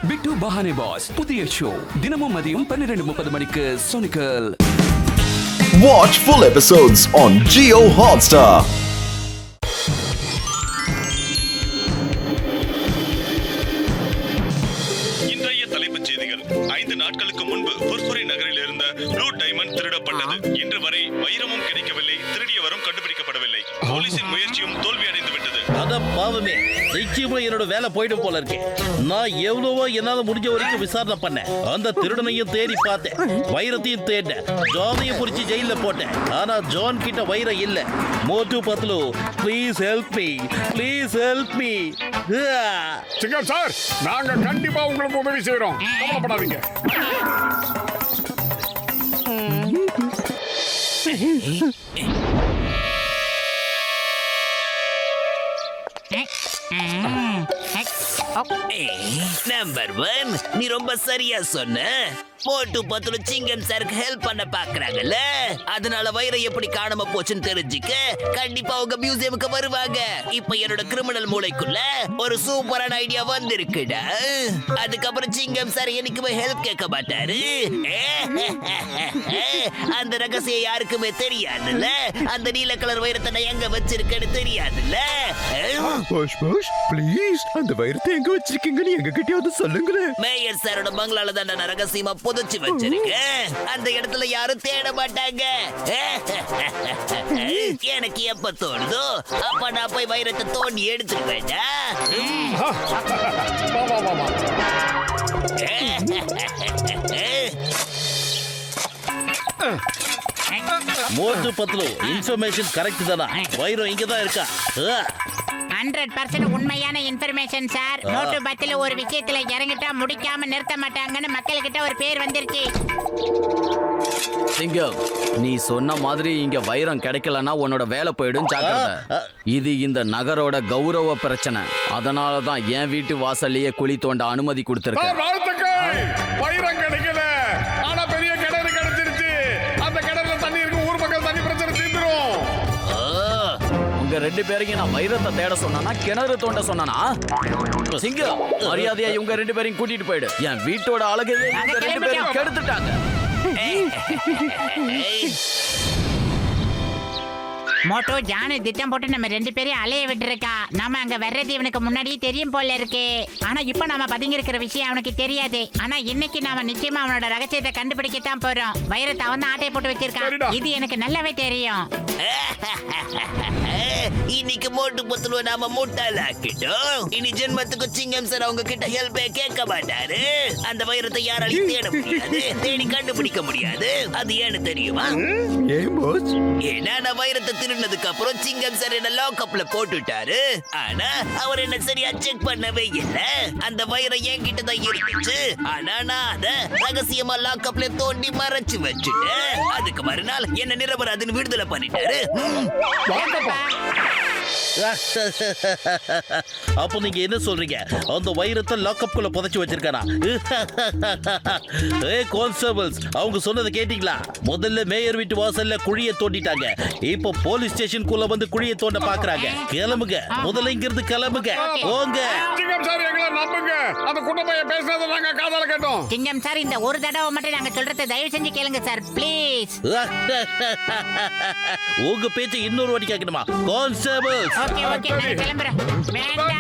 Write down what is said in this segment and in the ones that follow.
பிட்டு பஹானே pass புதிய show தினமும் மதியம் 12:30 மணிக்கு சோனிக்கல். Watch full episodes on Jio Hotstar. இன்றைய தலைப்புச் செய்திகள். 5 நாட்களுக்கு முன்பு புர்புரி நகரில் இருந்த ப்ளூ டைமண்ட் திருடப்பட்டது. இன்று வரை வைரமும் கிடைக்கவில்லை, திருடியவரும் கண்டுபிடிக்கப்படவில்லை. போலீசின் முயற்சியும் தோல்வியடைந்து விட்டது. அத பாவமே, நிச்சயமா என்னோட வேலை போயிடும் போல இருக்கு. நான் எவ்வளவோ என்னால முடிஞ்ச வரைக்கும் விசாரணை பண்ணேன். அந்த திருடனையும் தேடி பார்த்தேன், வைரத்தையும் தேடினேன், ஜானையும் புடிச்சு ஜெயில போட்டேன். ஆனா ஜான் கிட்ட வைரம் இல்ல. Motu Patlu, please help me, please help me. Singam sir, நாங்க கண்டிப்பா உங்களுக்கு உதவி செய்யறோம், கவலைப்படாதீங்க. நம்பர் 1, நீ ரொம்ப சரியா சொன்ன. மோட்டு பத்லு சிங்கம் சாருக்கு ஹெல்ப் பண்ண பாக்குறாங்கல்ல, அதனால வைரம் எப்படி காணாம போச்சுன்னு தெரிஞ்சுக்க கண்டிப்பா உங்க மியூசியமுக்கு வருவாங்க. இப்ப என்னோட கிரிமினல் மூளைக்குள்ள ஒரு சூப்பரான ஐடியா வந்திருக்குடா. அதுக்கப்புறம் சிங்கம் சார் என்னைக்குமே ஹெல்ப் கேட்க மாட்டாரு. அந்த ரகசியம் யாருக்குமே தெரியாதுல்ல. அந்த நீல கலர் வைரத்தை நான் எங்க வச்சிருக்கேன்னு தெரியாதுல்ல. ப்ளீஸ் அந்த வைரத்தை எங்க வச்சிருக்கீங்கன்னு எங்க கிட்டயாவது சொல்லுங்களேன். மேயர் சாரோட பங்களால தான் நான் ரகசியமா புதைச்சு வச்சிருக்கேன். அந்த இடத்துல யாரும் தேட மாட்டாங்க. எனக்கு எப்ப தோணுதோ அப்ப நான் போய் வைரத்தை தோண்டி எடுத்துருவேண்டா. மோட்டு பத்லு, இன்ஃபர்மேஷன் கரெக்ட் தானா? வைரம் இங்க தான் இருக்கா? 100% உண்மையான இன்ஃபர்மேஷன் சார். மோட்டு பத்லு ஒரு விஷயத்துல இறங்கிட்டா முடிக்காம நிறுத்த மாட்டாங்கன்னு மக்கள் கிட்ட ஒரு பேர் வந்துருச்சு. சிங்கம், நீ சொன்ன மாதிரி இங்க வைரம் கிடைக்கலன்னா உன்னோட வேலை போயிடும், ஜாக்கிரதை. இது இந்த நகரோட கௌரவ பிரச்சனை. அதனாலதான் என் வீட்டு வாசல்லையே குழி தோண்ட அனுமதி கொடுத்திருக்கேன். வைரம் கிடைக்கல, ஆனா பெரிய கிணறு கிடைச்சிருச்சு. அந்த கிணறுல தண்ணி இருக்கு, ஊர் மக்கள் தண்ணி பிரச்சனை தீர்ந்துரும். உங்க 2 பேரையும் நான் வைரத்தை தேட சொன்னா கிணறு தோண்ட சொன்னா? சிங்கம், மரியாதையா இவங்க 2 பேரையும் கூட்டிட்டு போயிடு. என் வீட்டோட அழகையே இவங்க 2 பேரும் கெடுத்துட்டாங்க. மோட்டோ ஜானு திட்டம் போட்டு நம்ம 2 பேரையும் அலைய விட்டுருக்கா. நாம அங்க வர்றது இவனுக்கு முன்னாடியே தெரியும் போல இருக்கு. ஆனா இப்ப நாம பதுங்கி இருக்கிற விஷயம் அவனுக்கு தெரியாது. ஆனா இன்னைக்கு நாம நிச்சயமா அவனோட ரகசியத்தை கண்டுபிடிக்கத்தான் போறோம். வைரத்தை அவன் தான் ஆட்டை போட்டு வச்சிருக்கான். இது எனக்கு நல்லாவே தெரியும். இன்னைக்கு மோட்டு பத்லுவை நாம முட்டாளாக்கிட்டோம். இனி ஜென்மத்துக்கு சிங்கம் சார் அவங்க கிட்ட ஹெல்ப்பே கேட்க மாட்டாரு. அந்த வைரத்தை யாராலையும் தேட முடியாது, தேடி கண்டுபிடிக்க முடியாது. அது ஏன்னு தெரியுமா? ஏன்னா நான் வைரத்தை திருடினதுக்கு அப்புறம் சிங்கம் சார் என்ன லாக்அப்ல போட்டுட்டாரு. ஆனா அவர் என்ன சரியா செக் பண்ணவே இல்ல. அந்த வைரம் என்கிட்ட தான் இருந்துச்சு. ஆனா நான் அத ரகசியமா லாக்அப்ல தோண்டி மறைச்சு வச்சுட்டேன். அதுக்கு மறுநாள் என்ன நிரபராதின்னு விடுதலை பண்ணிட்டாரு. அப்போ நீங்க என்ன சொல்றீங்க? அந்த வைரத்தை லாக்அப்குள்ள புதைச்சு வச்சிருக்கானா? கான்ஸ்டபிள்ஸ், அவங்க சொன்னதை கேட்டீங்களா? முதல்ல மேயர் வீட்டு வாசல்ல குழியை தோண்டிட்டாங்க. இப்போ போலீஸ் ஸ்டேஷனுக்குள்ள வந்து குழியை தோண்ட பாக்குறாங்க. கிளம்புங்க, முதல்ல இங்க இருந்து கிளம்புங்க, போங்க. சிங்கம் சார், எங்களை நம்புங்க. அந்த குட்டப்பைய பேசுறத நாங்க காதால கேட்டோம். சிங்கம் சார், இந்த ஒரு தடவை மட்டும் நாங்க சொல்றதை தயவு செஞ்சு கேளுங்க சார், ப்ளீஸ். உங்க பேச்சை இன்னொரு வாட்டி கேட்கணுமா? கான்ஸ்டபிள்ஸ், ஓகே ஓகே, நான் கிளம்புறேன். வேண்டாம்,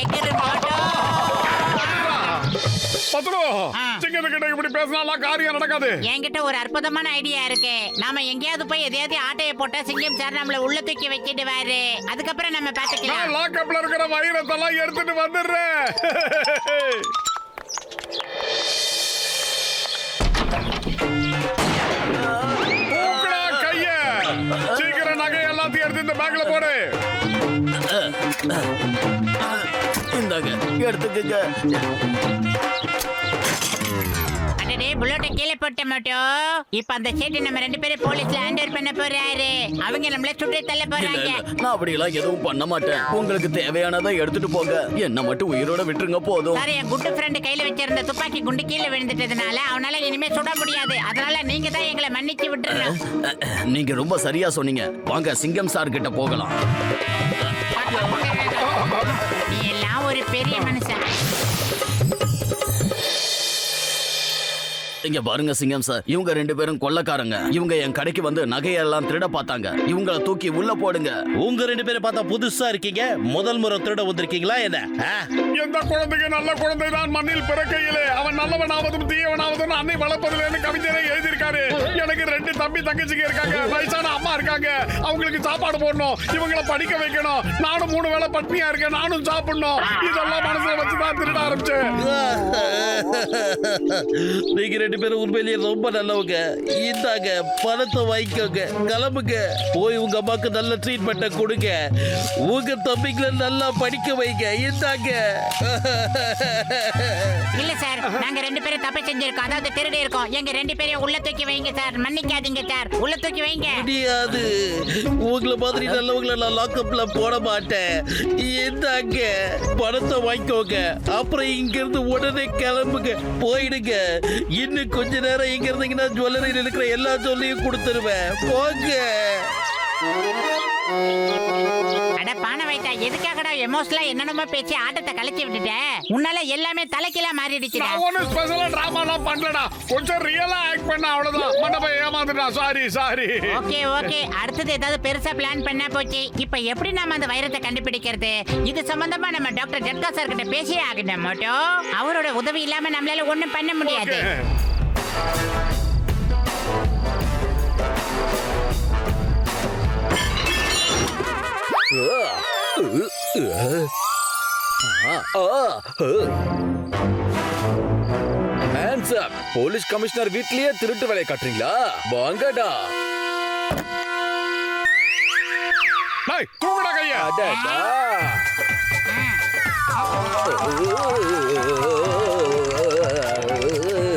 எகிரு மோட்டோ. பத்லு, சிங்கத்துக்கிட்ட இப்படி பேசினா காரியம் நடக்காது. என்கிட்ட ஒரு அற்புதமான ஐடியா இருக்கு. நாம எங்கேயாவது போய் எதையாவது ஆட்டைய போட்டா சிங்கம் சார் நம்மள உள்ள தூக்கி வச்சிடுவாரு. அதுக்கப்புறம் நம்ம பாத்துக்கலாம். நான் லாக்அப்ல இருக்கிற வைரத்தெல்லாம் எடுத்துட்டு வந்துடுறேன். சீக்கிரம் நகை எல்லாத்தையும் எடுத்து இந்த பேக்ல போடு. இந்தாங்க, எடுத்துக்கங்க. அடடே, புல்லட்ட கீழே போட்ட மாட்டோம். இப்ப அந்த சேட்டு நம்ம 2 பேரும் போலீஸ்ல ஹேண்ட் ஓவர் பண்ண போறாரு. அவங்க நம்மள சுட்டு தள்ள போறாங்க. நான் அப்படி எல்லாம் எதுவும் பண்ண மாட்டேன். உங்களுக்கு தேவையானதை எடுத்துட்டு போங்க, என்ன மட்டும் உயிரோட விட்டுருங்க போதும். சார், என் குட் ஃப்ரெண்ட் கையில வச்சிருந்த துப்பாக்கி குண்டு கீழே விழுந்துட்டதுனால அவனால இனிமே சுட முடியாது. அதனால நீங்க தான் எங்களை மன்னிச்சு விட்டுறணும். நீங்க ரொம்ப சரியா சொன்னீங்க. வாங்க சிங்கம் சார் கிட்ட போகலாம். இங்க பாருங்க சிங்கம் சார், இவங்க 2 பேரும் கொள்ளக்காரங்க. இவங்க என் கடைக்கு வந்து நகையெல்லாம் திருட பார்த்தாங்க. இவங்கள தூக்கி உள்ள போடுங்க. உங்க 2 பேரை பார்த்தா புதுசா இருக்கீங்க. முதல் முறை திருட வந்திருக்கீங்களா என்ன? எந்த குழந்தைக்கு நல்ல குழந்தை தான் மண்ணில் பிறக்கையிலே அவன் நல்லவனாவதும் தீயவனாவதும் அன்னை வளர்ப்பதில்லைன்னு கவிதையில எழுதியிருக்காரு. எனக்கு 2 தம்பி தங்கச்சிங்க இருக்காங்க. வயசான அம்மா இருக்காங்க. அவங்களுக்கு சாப்பாடு போடணும், இவங்களை படிக்க வைக்கணும். நானும் 3 வேளை பட்னியா இருக்கேன், நானும் சாப்பிடணும். இதெல்லாம் மனசுல வச்சுதான் திருட ஆரம்பிச்சேன். நீங்க 2 பேரும் உண்மையிலேயே ரொம்ப நல்லவங்க. இந்தாங்க பணத்தை வாங்கிக்கோங்க, கிளம்புங்க. போய் உங்க அம்மாக்கு நல்ல ட்ரீட்மெண்ட்டை கொடுங்க. உங்க தம்பிகளை நல்லா படிக்க வைங்க. இந்தாங்க. இல்ல சார், நாங்க 2 பேரும் தப்பு செஞ்சிருக்கோம். அதாவது திருடி இருக்கோம். எங்க 2 பேரையும் உள்ள தூக்கி வைங்க சார். மன்னிக்காதீங்க சார், உள்ள தூக்கி வைங்க. முடியாது. உங்களை மாதிரி நல்லவங்களை நான் லாக்அப்ல போட மாட்டேன். இந்தாங்க பணத்தை வாங்கிக்கோங்க. அப்புறம் இங்க இருந்து உடனே கிளம்புங்க, போயிடுங்க. இன்னும் கொஞ்ச நேரம் இங்க இருந்தீங்கன்னா ஜுவல்லரியில் இருக்கிற எல்லா ஜுவல்லரியும் கொடுத்துருவேன். போங்க. அட பானை வைத்தா, எதுக்காகடா எமோஷனலா என்னென்னமோ பேசி ஆட்டத்தை கலைச்சி விட்டுட்ட? உன்னால எல்லாமே தலைக்கீழா மாறிடுச்சுடா. நான் ஒன்னும் ஸ்பெஷலா டிராமாலாம் பண்ணலடா, கொஞ்சம் ரியலா ஆக்ட் பண்ண அவ்வளவுதான். மண்டபம் ஏமாந்துட்டான். சாரி. ஓகே. அடுத்தது ஏதாவது பெருசா பிளான் பண்ணா போச்சு. இப்ப எப்படி நாம அந்த வைரத்தை கண்டுபிடிக்கிறது? இது சம்பந்தமா நம்ம டாக்டர் ஜட்கா சார் கிட்ட பேசியே ஆகணும். மோட்டோ அவரோட உதவி இல்லாம நம்மளால ஒண்ணும் பண்ண முடியாது. போலீஸ் கமிஷனர் வீட்லயே திருட்டு வேலையை காட்டுறீங்களா? வாங்கடா. தூக்குடா கையா.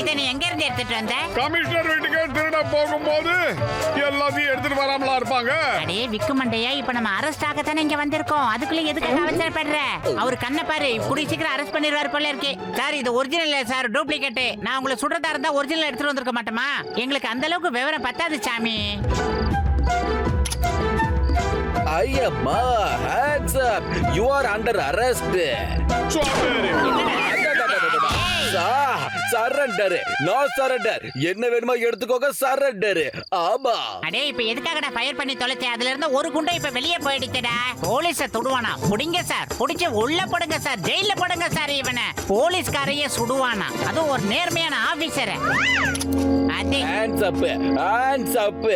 இதை நீ எங்க இருந்து எடுத்துட்டு வந்த? கமிஷனர் வீட்டுக்கு திருட போகும்போது எல்லாத்தையும் எடுத்துட்டு வராமலா இருப்பாங்க. அடே விக்கு மண்டையா, இப்ப நம்ம அரெஸ்ட் ஆகத்தானே இங்க வந்திருக்கோம். அதுக்குள்ள எதுக்கு அவசரப்படுற? அவர் கண்ணை பாரு, கூடிய சீக்கிரம் அரெஸ்ட் பண்ணிடுவார் போல இருக்கு. சார், இது ஒரிஜினல் இல்ல சார், டூப்ளிகேட். நான் உங்களை சுடுறதா இருந்தா ஒரிஜினல் எடுத்துட்டு வந்திருக்க மாட்டோமா? எங்களுக்கு அந்த அளவுக்கு விவரம் பத்தாது சாமி. ஐயம்மா, hands up. You are under arrest. Surrender. No surrender. என்ன வேணுமோ எடுத்துக்கோங்க. சரண்டர். ஆமா. அடே, இப்ப எதுக்காகடா ஃபயர் பண்ணி தொலைச்சே? அதுல இருந்து ஒரு குண்டை இப்ப வெளியே போயிடுச்சுடா. போலீஸ தொடுவானா? புடிங்க சார், புடிச்சு உள்ள போடுங்க சார், ஜெயில போடுங்க சார். இவனை போலீஸ்காரையே சுடுவானா? அதுவும் ஒரு நேர்மையான ஆபீசர். அதே ஹேண்ட்ஸ் அப். Hands up.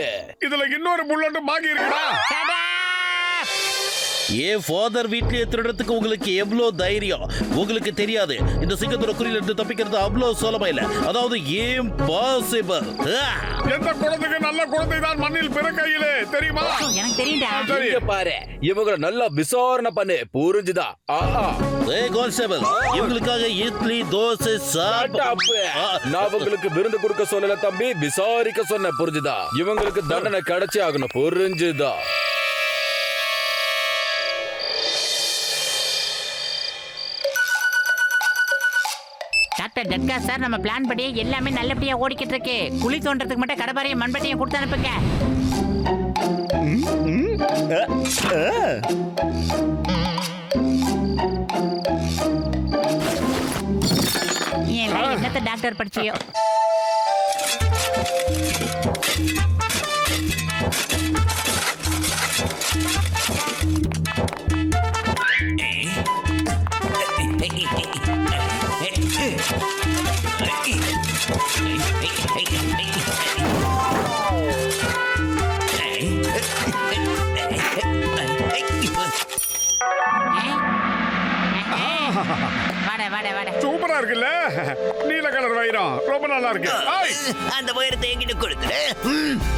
இதுல இன்னொரு புல்லட் பாக்கி இருக்குடா. ஏன் ஃபாதர் வீட்லயே திருடறதுக்கு உங்களுக்கு எவ்வளவு தைரியம்? உங்களுக்கு தெரியாது, இந்த சிங்கத்தோட குறியில இருந்து தப்பிக்கிறது அவ்வளவு சுலபம் இல்ல. அதாவது இம்பாசிபிள். எந்த குழந்தைக்கு நல்ல குழந்தை தான் மண்ணில் பிறக்கையிலே, தெரியுமா? எனக்கு தெரியும்டா. இங்க பாரு, இவங்கள நல்லா விசாரணை பண்ணு, புரிஞ்சுதா? ஏய் கான்ஸ்டபிள், இவங்களுக்காக இட்லி தோசை சாப்பிட்டு நான் உங்களுக்கு விருந்து கொடுக்க சொல்லல தம்பி, விசாரிக்க சொன்ன, புரிஞ்சுதா? இவங்களுக்கு தண்டனை கிடைச்சே ஆகணும், புரிஞ்சுதா? டாக்டர் ஜட்கா சார், நம்ம பிளான் படி எல்லாமே நல்லபடியா ஓடிக்கிட்டு இருக்கு. குழி தோன்றதுக்கு மட்டும் கடப்பாரையும் மண்பட்டியும் கொடுத்து அனுப்புங்க. என்னத்த டாக்டர் படிச்சியோ? சூப்பரா இருக்குல்ல? நீல கலர் வைரம் ரொம்ப நல்லா இருக்கு. அந்த வைரத்தை என்கிட்ட கொடுத்துரு.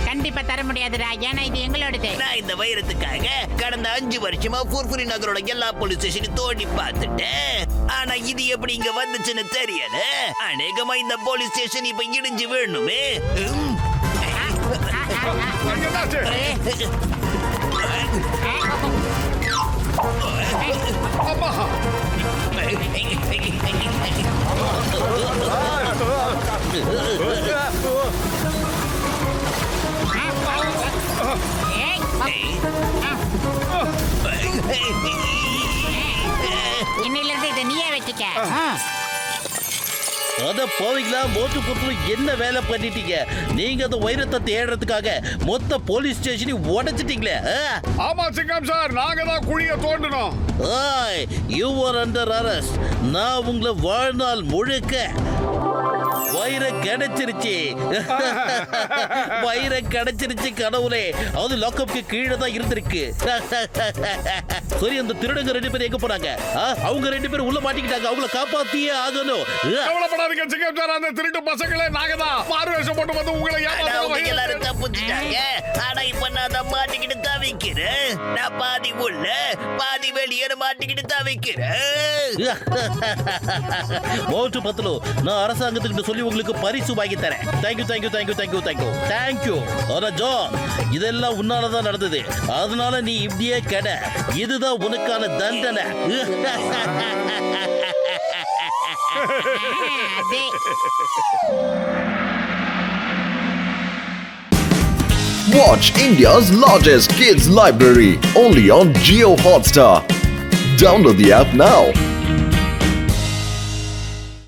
கண்டிப்பா தர முடியாதுடா, ஏன்னா இது எங்களோடது. நான் இந்த வைரத்துக்காக கடந்த 5 வருஷமா ஃபுர்ஃபுரி நகரோட எல்லா போலீஸ் ஸ்டேஷனையும் தோண்டி பார்த்துட்டேன். ஆனா இது எப்படி இங்க வந்துச்சுன்னு தெரியல. அநேகமா இந்த போலீஸ் ஸ்டேஷன் இப்ப இடிஞ்சு வேணுமே. இன்னிலிருந்து இதை நீயே வச்சுக்க. அத போவீங்களா மோட்டு பொருள் என்ன வேலை பண்ணிட்டீங்க நீங்க அந்த வைரத்தை தேடுறதுக்காக மொத்த போலீஸ் ஸ்டேஷனையும் உடைச்சிட்டீங்களே ஆமா சிங்கம் சார், நாங்க தான் குழிய தோண்டணும். You are under arrest. நான் உங்களை வாழ்நாள் முழுக்க வைரம் கிடைச்சிருச்சு. வைரம் கிடைச்சிருச்சு கடவுளே. அது லாக்அப்க்கு கீழே தான் இருந்திருக்கு. சரி, அந்த திருடங்க 2 பேரும் எங்க போனாங்க? அவங்க 2 பேரும் உள்ள மாட்டிக்கிட்டாங்க. அவங்கள காப்பாத்தியே ஆகணும். கவலைப்படாதீங்க சிங்கம் சார், அந்த திருட்டு பசங்களே நாங்க தான் மாறு வேஷம் போட்டு வந்து உங்களை அவங்க எல்லாரும் தப்பிச்சிட்டாங்க. ஆனா இப்ப நான் தான் மாட்டிக்கிட்டு தவிக்கிறேன். நான் பாதி உள்ள பாதி வெளியே மாட்டிக்கிட்டு தவிக்கிறேன். மோட்டு பத்தலோ, நான் அரசாங்கத்துக்கிட்ட சொல்லி உங்களுக்கு பரிசு வாங்கி தரேன். Thank you thank you thank you thank you thank you thank you. ஆனா ஜான், இதெல்லாம் உன்னாலதான் நடந்தது. அதனால நீ இப்படியே கடை. இதுதான் உனக்கான தண்டனை. Watch India's largest kids library only on Jio Hotstar. Download the app now.